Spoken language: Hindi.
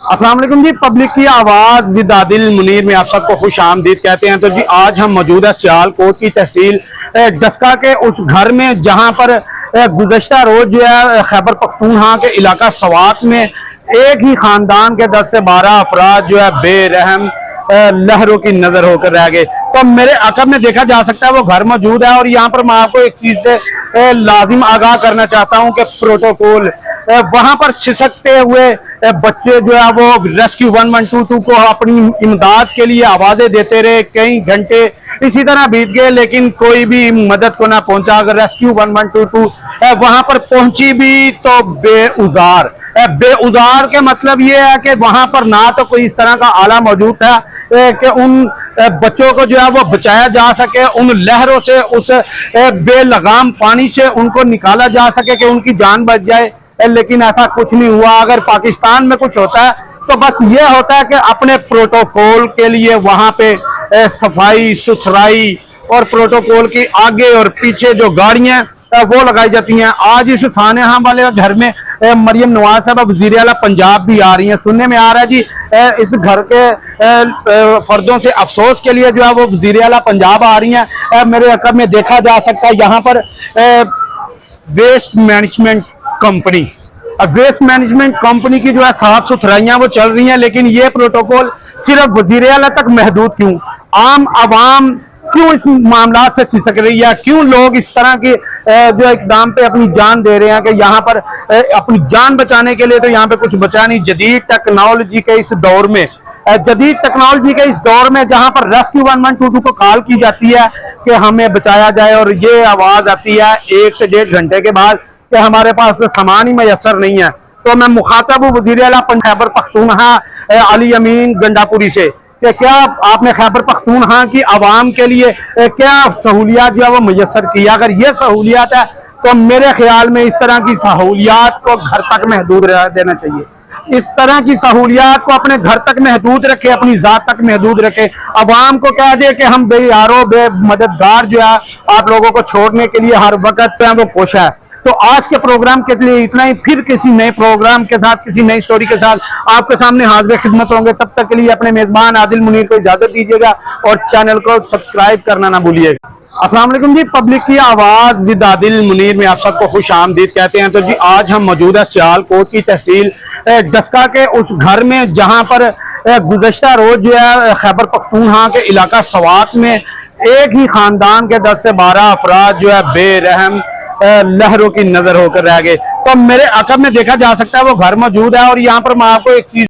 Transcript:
अस्सलाम वालेकुम जी। पब्लिक की आवाज विद आदिल मुनीर में आप सबको खुश आमदीद कहते हैं। तो जी आज हम मौजूद है सियालकोट की तहसील डस्का के उस घर में जहां पर गुज़श्ता रोज जो है खैबर पख्तूनख्वा के इलाका सवात में एक ही खानदान के 10 से 12 अफराद जो है बेरहम लहरों की नजर होकर रह गए। तो मेरे अकब में देखा जा सकता है वो घर मौजूद है। और यहाँ पर मैं आपको एक चीज से लाजिम आगाह करना चाहता हूँ कि प्रोटोकॉल वहां पर सिसकते हुए बच्चे जो है वो रेस्क्यू 1122 को अपनी इमदाद के लिए आवाजें देते रहे। कई घंटे इसी तरह बीत गए लेकिन कोई भी मदद को ना पहुंचा। अगर रेस्क्यू 1122 वहां पर पहुंची भी तो बेउजार के मतलब ये है कि वहां पर ना तो कोई इस तरह का आला मौजूद था कि उन बच्चों को जो है वो बचाया जा सके, उन लहरों से, उस बेलगाम पानी से उनको निकाला जा सके कि उनकी जान बच जाए। लेकिन ऐसा कुछ नहीं हुआ। अगर पाकिस्तान में कुछ होता है तो बस ये होता है कि अपने प्रोटोकॉल के लिए वहां पे सफाई सुथराई और प्रोटोकॉल की आगे और पीछे जो गाड़ियां वो लगाई जाती हैं। आज इस सानेहा वाले घर में मरियम नवाज साहब वज़ीर आला पंजाब भी आ रही हैं। सुनने में आ रहा है जी इस घर के फर्दों से अफसोस के लिए जो है वो वज़ीर आला पंजाब आ रही हैं। मेरे अकब में देखा जा सकता है यहाँ पर वेस्ट मैनेजमेंट कंपनी की जो है साफ सुथराइयां वो चल रही हैं। लेकिन ये प्रोटोकॉल सिर्फ वज़ीर आला तक महदूद क्यों? आम आवाम क्यों इस मामला से सिसक रही है? क्यों लोग इस तरह के जो इकदाम पे अपनी जान दे रहे हैं कि यहाँ पर अपनी जान बचाने के लिए तो यहाँ पे कुछ बचा नहीं। जदीद टेक्नोलॉजी के इस दौर में जहाँ पर रेस्क्यू 1122 को कॉल की जाती है कि हमें बचाया जाए और ये आवाज आती है 1 से 1.5 घंटे के बाद कि हमारे पास तो सामान ही मैसर नहीं है। तो मैं मुखातब हूँ वज़ीर आला खैबर पख्तूनख्वा अली अमीन गंडापुरी से कि क्या आपने खैबर पख्तूनख्वा की आवाम के लिए क्या सहूलियात जो है वो मैसर की? अगर ये सहूलियात है तो मेरे ख्याल में इस तरह की सहूलियात को घर तक महदूद रह देना चाहिए। इस तरह की सहूलियात को अपने घर तक महदूद रखे, अपनी जात तक महदूद रखे। अवाम को कह दे कि हम बेयारो मददगार जो है आप लोगों को छोड़ने के लिए हर वक्त वो कोशिश है। तो आज के प्रोग्राम के लिए इतना ही। फिर किसी नए प्रोग्राम के साथ, किसी नई स्टोरी के साथ आपके सामने हाजिर खिदमत होंगे। तब तक के लिए अपने मेजबान आदिल मुनीर को इजाजत दीजिएगा और चैनल को सब्सक्राइब करना ना भूलिएगा। अस्सलाम वालेकुम जी। पब्लिक की आवाज विद आदिल मुनीर में आप सबको खुश आमदीद कहते हैं। तो जी आज हम मौजूद है सियालकोट की तहसील डस्का के उस घर में जहां पर गुज़श्ता रोज जो है खैबर पख्तूनख्वा के इलाका सवात में एक ही खानदान के 10 से 12 अफराद जो है बेरहम लहरों की नजर होकर रह गए। तो मेरे अकब में देखा जा सकता है वो घर मौजूद है। और यहाँ पर मैं आपको एक चीज